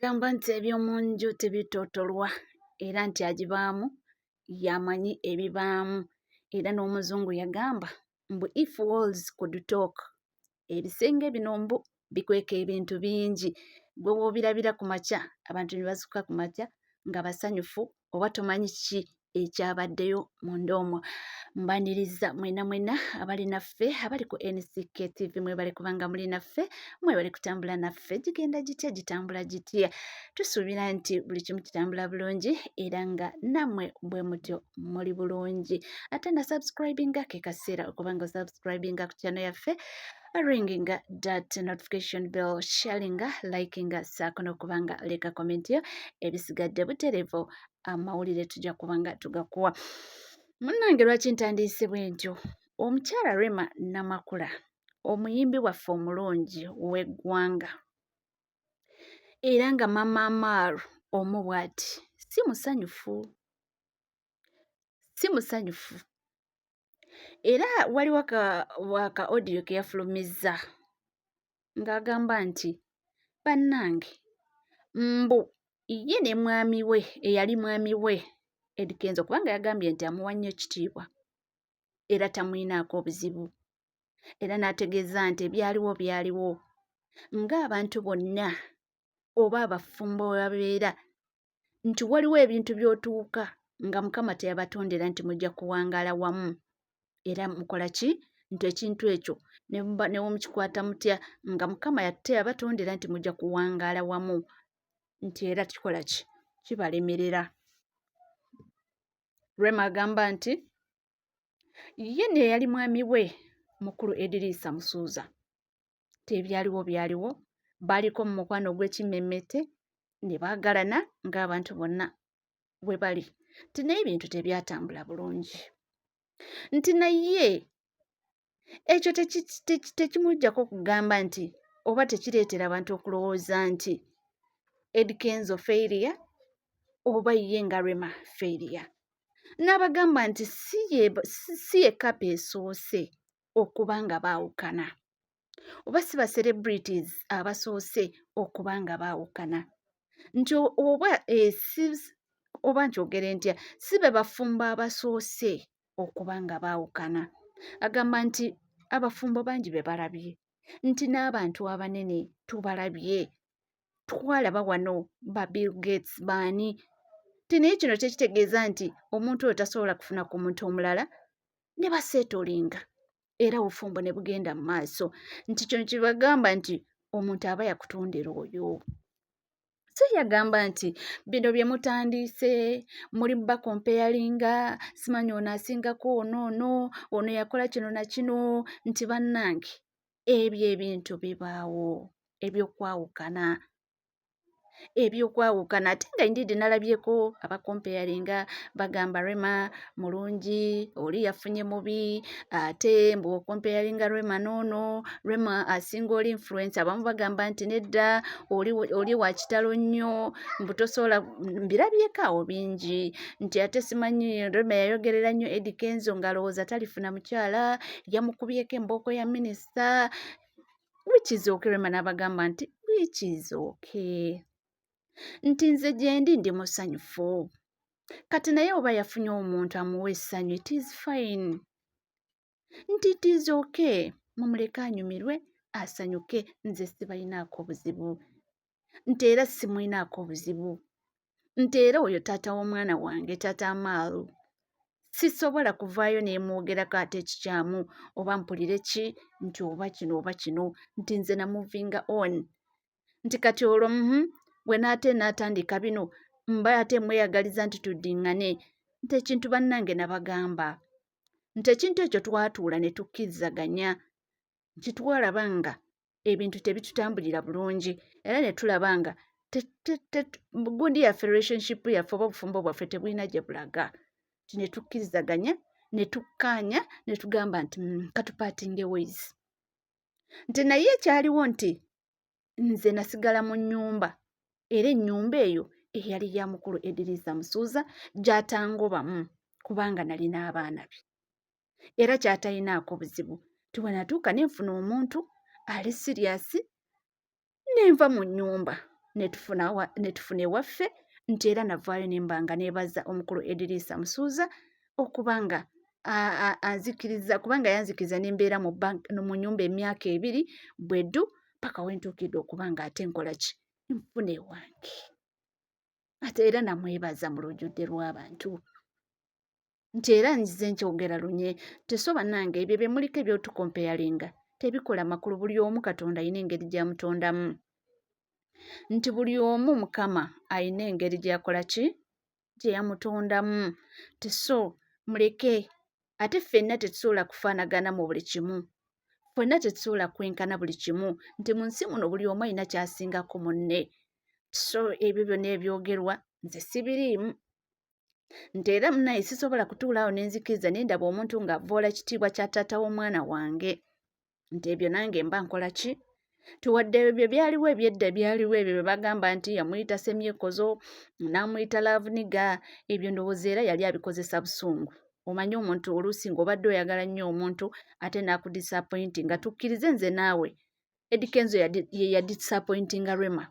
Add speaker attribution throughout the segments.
Speaker 1: Gamba nti eby'omu nju tebitootolwa era nti agibaamu yamanyi ebibaamu era n'omuzungu yagamba mbu if walls could talk ebisenge bino mbu bikweka ebintu bingi gwe woobirabira ku makya abantu ne bazuukuka ku makya nga basanyufu oba tomanyi ki ekyabaddeyo munda omwo. Mbaniriza mwena abali naffe abali ku NCK TV mwebale kubanga muli naffe mwebale kutambula naffe gigenda gitya gitambula gitya tusuubira nti buli kimu kitambula bulungi era nga nammwe bwe mutyo muli bulungi ate na subscribinga ke kaseera okubanga subscribinga ku channel yaffe ringinga that notification bell sharinga likinga saako n'okubanga leka comment yo ebisigadde butereevu amawulire tujja kubanga tugakuwa. Munnange lwaki ntandiise bwe ntyo omukyala Rema Namakula omuyimbi waffe omulungi w'eggwanga era nga mama Amaru omu bw'ati si musanyufu era waliwo ka audio ke yafulumizza ng'agamba nti bannange mbu ye ne mwami we eyali mwami we Eddy Kenzo kubanga yagambye nti amuwa nnyo ekitiibwa era tamuyinaako obuzibu era n'ategeeza nti byaliwo ng'abantu bonna oba abafumbo we babeera nti waliwo ebintu by'otuuka nga Mukama teyabatondera nti mujja kuwangaala wamu era mukola ki nti ekintu ekyo ne mukikwata mutya nga Mukama teyabatondera nti mujja kuwangaala wamu nti era kikola ki kibalemerera. Rema agamba nti ye ne yali mwami we mukulu Edrisa Musuuza byaliwo baaliko mu mukwano gw'ekimmemmette ne baagalana ng'abantu bonna bwe bali nti naye ebintu tebyatambula bulungi nti naye ekyo tekimuggyako kugamba nti oba tekireetera abantu okulowooza nti Eddy Kenzo failure oba ye nga Rema failure. N'abagamba nti si ye kapa esoose okuba nga baawukana oba si ba celebrities abasoose okuba nga baawukana nti oba nkyogere ntya si be bafumbo abasoose okuba nga baawukana. Agamba nti abafumbo bangi be balabye nti n'abantu abanene tubalabye twalaba wano ba Bill Gates baani nti naye kino tekitegeeza nti omuntu oyo tasobola kufuna ku muntu omulala ne baseetolinga era obufumbo ne bugenda mu maaso nti kino kibagamba nti omuntu aba yakutondera oyo. So yagamba nti bino bye mutandiise muli bakompeyalinga simanyi ono asingako ono yakola kino na kino nti bannange ebyo ebintu bibaawo ebyokwawukana ate nga indeed nalabyeko abakompeyalinga bagamba Rema mulungi oli yafunye mubi ate mbu okompeyalinga Rema n'ono Rema asinga oli influence abamu bagamba nti nedda oli wa kitalo nnyo mbu tosobola mbirabyeko awo bingi nti ate simanyi Rema yayogerera nnyo Eddy Kenzo ng'alowooza talifuna mukyala yamukubyeko embooko ya minisita which is okay. Rema n'abagamba nti which is okay nti nze gyendi ndi musanyufu kati naye oba yafunye omuntu amuwa essanyu it is fine nti it is okay mumuleke anyumirwe asanyuke nze sibalinaako obuzibu nti era simulinaako obuzibu nti era oyo taata w'omwana wange taata Amaru sisobola kuvaayo neemwogerako ate ekikyamu oba mpulire ki nti oba kino nti nze na movinga on nti kati olwo bwe n'atandika bino mba ate mweyagaliza nti tuddiŋŋane nti ekintu bannange nabagamba nti ekintu ekyo twatuula ne tukkirizaganya nti twalaba nga ebintu tebitutambulira bulungi era ne tulaba nga gundi yaffe relationship yaffe oba obufumbo bwaffe tebulina gye bulaga nti ne tukkirizaganya ne tukkaanya ne tugamba nti katupatinge ways nti naye ekyaliwo nti nze nasigala mu nnyumba era ennyumba eyo eyali ya mukulu Edrisa Musuuza gy'atangobamu kubanga nali n'abaana be era ky'atalinaako buzibu nti bwe natuuka ne nfuna omuntu ali siriyasi ne nva mu nnyumba ne tufuna ewaffe nti era navaayo ne mbanga neebaza omukulu Edrisa Musuuza okubanga anzikiriza kubanga yanzikiriza ne mbeera mu nnyumba emyaka 2 bweddu paka we ntuukidde okubanga ate nkola ki nfuna ewange. Ate era namwebaza mu lujjudde lw'abantu nti era nzize nkyogera lunye tesoba nange ebyo bye muliko ebyotukompeyalinga tebikola makulu. Buli omu Katonda ayina engeri gyamutondamu, nti buli omu Mukama ayina engeri gyakola ki gye yamutondamu. Teso muleke ate ffenna tetusobola kufaanagana mu buli kimu, ffenna tetusobola kwenkana buli kimu, nti mu nsi muno buli omu ayina kyasingako munne. So ebyo byonna ebyogerwa nze sibiriimu, nti era munaye sisobola kutuulaawo nenzikiriza nendaba omuntu ng'avvoola kitiibwa kya taata w'omwana wange, nti ebyo nange mba nkola ki tuwadde ebyo byaliwo ebyedda byaliwo ebyo bye bagamba nti yamuyita semyekozo n'amuyita laavuniga. Ebyo ndowooza era yali abikozesa busungu. Omanyi omuntu oluusi ng'obadde oyagala nnyo omuntu ate n'akudisappointinga. Tukkirize nze naawe Eddy Kenzo ye yadisappointinga Rema.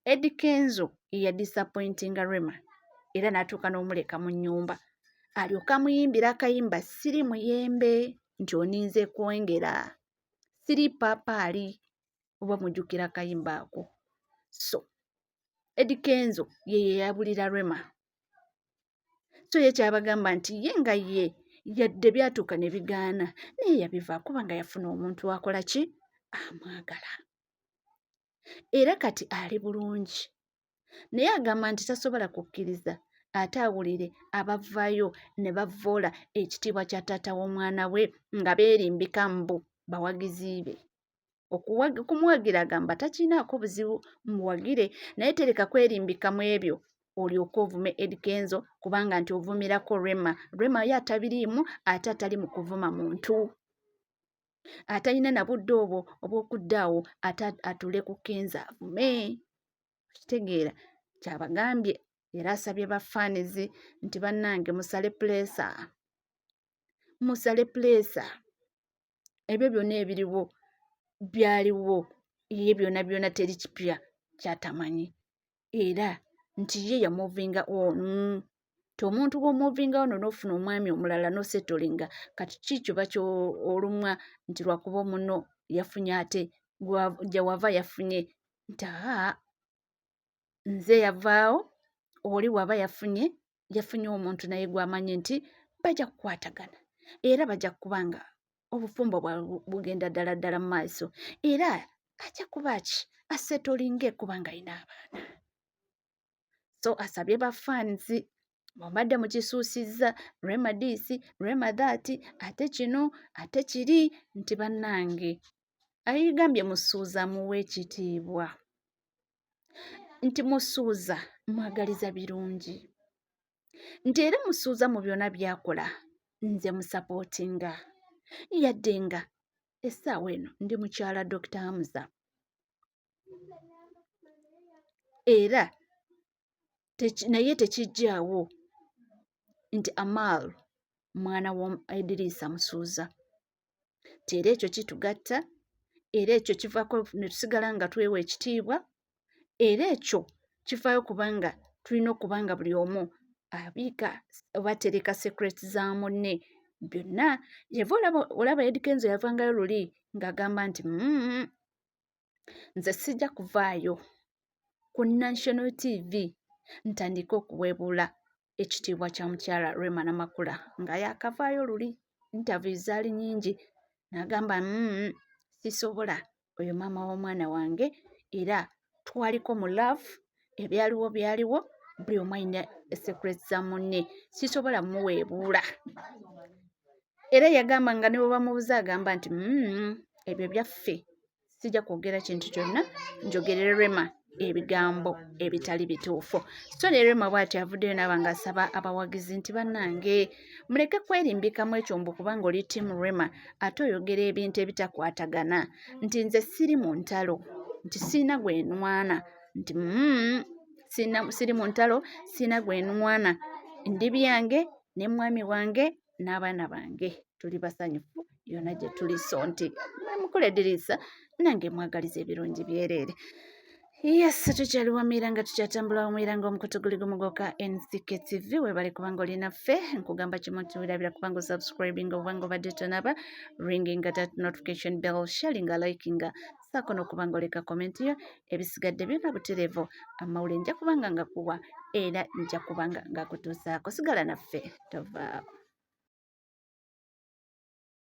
Speaker 1: Eddy Kenzo ye yadisappointinga Rema era n'atuuka n'omuleka mu nnyumba alyoka muyimbira akayimba siri muyembe nti oninze kwongera siri paapaali oba mujjukira akayimba ako. So Eddy Kenzo ye yeyabulira Rema. So ye kyabagamba nti ye nga ye yadde byatuuka ne bigaana naye yabiva kubanga yafuna omuntu akola ki amwagala era kati ali bulungi. Naye agamba nti tasobola kukkiriza ate awulire abavaayo ne bavvoola ekitiibwa kya taata w'omwana we nga beerimbika mbu bawagizi be. Okumuwagira agamba takinaako buzibu muwagire, naye tereka kwerimbika mu ebyo olyoke ovume Eddy Kenzo kubanga nti ovumirako Rema. Rema ye atabiriimu ate atali mu kuvuma muntu, atalina na budde obwo obw'okuddaawo ate atule ku Kenzo avume. Kitegeera kyabagambye era asabye bafaanizi nti bannange musale puleesa, musale puleesa. Ebyo byonna ebiriwo byaliwo, ye byonna byonna teri kipya kyatamanyi era nti ye yamuvinga ono ti omuntu gw'omuvinga ono n'ofuna omwami omulala n'osetolinga kati kikyuba ky'olumwa nti lwakuba omuno yafunye ate gyewava yafunye nti nze yavaawo oli waba yafunye omuntu naye gw'amanye nti bajja kukwatagana era bajja kubanga obufumbo bugenda ddala ddala mu maaso era ajja kuba ki asetolinge kubanga ayina abaana. So asabye bafaanzi bw'obadde mukisuusizza Rema this Rema that ate kino ate kiri nti bannange ayigambye Musuuza muwe ekitiibwa, nti Musuuza mwagaliza birungi, nti era Musuuza mu byonna by'akola nze musapootinga yadde nga essaawa eno ndi mukyala Dr. Hamza era naye tekijjaawo nti Amal mwana wa Edrisa Musuuza nti era ekyo kitugatta era ekyo kivaako ne tusigala nga twewa ekitiibwa era ekyo kivaayo kubanga tulina okubanga buli omu abiika oba atereka secret za munne. Byonna yeva olaba Eddy Kenzo yavangayo luli ng'agamba nti nze sijja kuvaayo ku National TV ntandike okuweebula ekitiibwa kya mukyala Rema Namakula nga yaakavaayo luli. Interview zaali nnyingi n'agamba sisobola, oyo maama w'omwana wange era twaliko mu love, ebyaliwo byaliwo, buli omu alina secret za munne, sisobola muweebuula. Era yagamba nga ne bwe bamubuza agamba nti ebyo byaffe sijja kwogera kintu kyonna, njogerere Rema ebigambo ebitali bituufu. So ne Rema bw'ati avuddeyo n'aba ng'asaba abawagizi nti bannange muleke kwerimbikamu ekyo mbu kubanga oli ttiimu Rema ate oyogera ebintu ebitakwatagana, nti nze siri mu ntalo, nti sirina gwe nnwana, nti siri mu ntalo, sirina gwe nnwana, ndi byange ne mwami wange n'abaana bange tuli basanyufu yonna gye tuli. So nti mukulu Edrisa nange mwagaliza ebirungi byereere. Yes, tukyali wamira nga tukyatambula wamira ng'omukutu guli gumu gwokka NCK TV webale kubanga oli naffe nkugamba kimu nti wirabira kubanga osubscribinga obanga obadde tonaba ringinga that notification bell sharinga likinga saako n'okubanga oleka komenti yo ebisigadde byonna butereevu amawulire nja kubanga nga kuwa era nja kubanga nga kutuusaako sigala naffe tovaawo.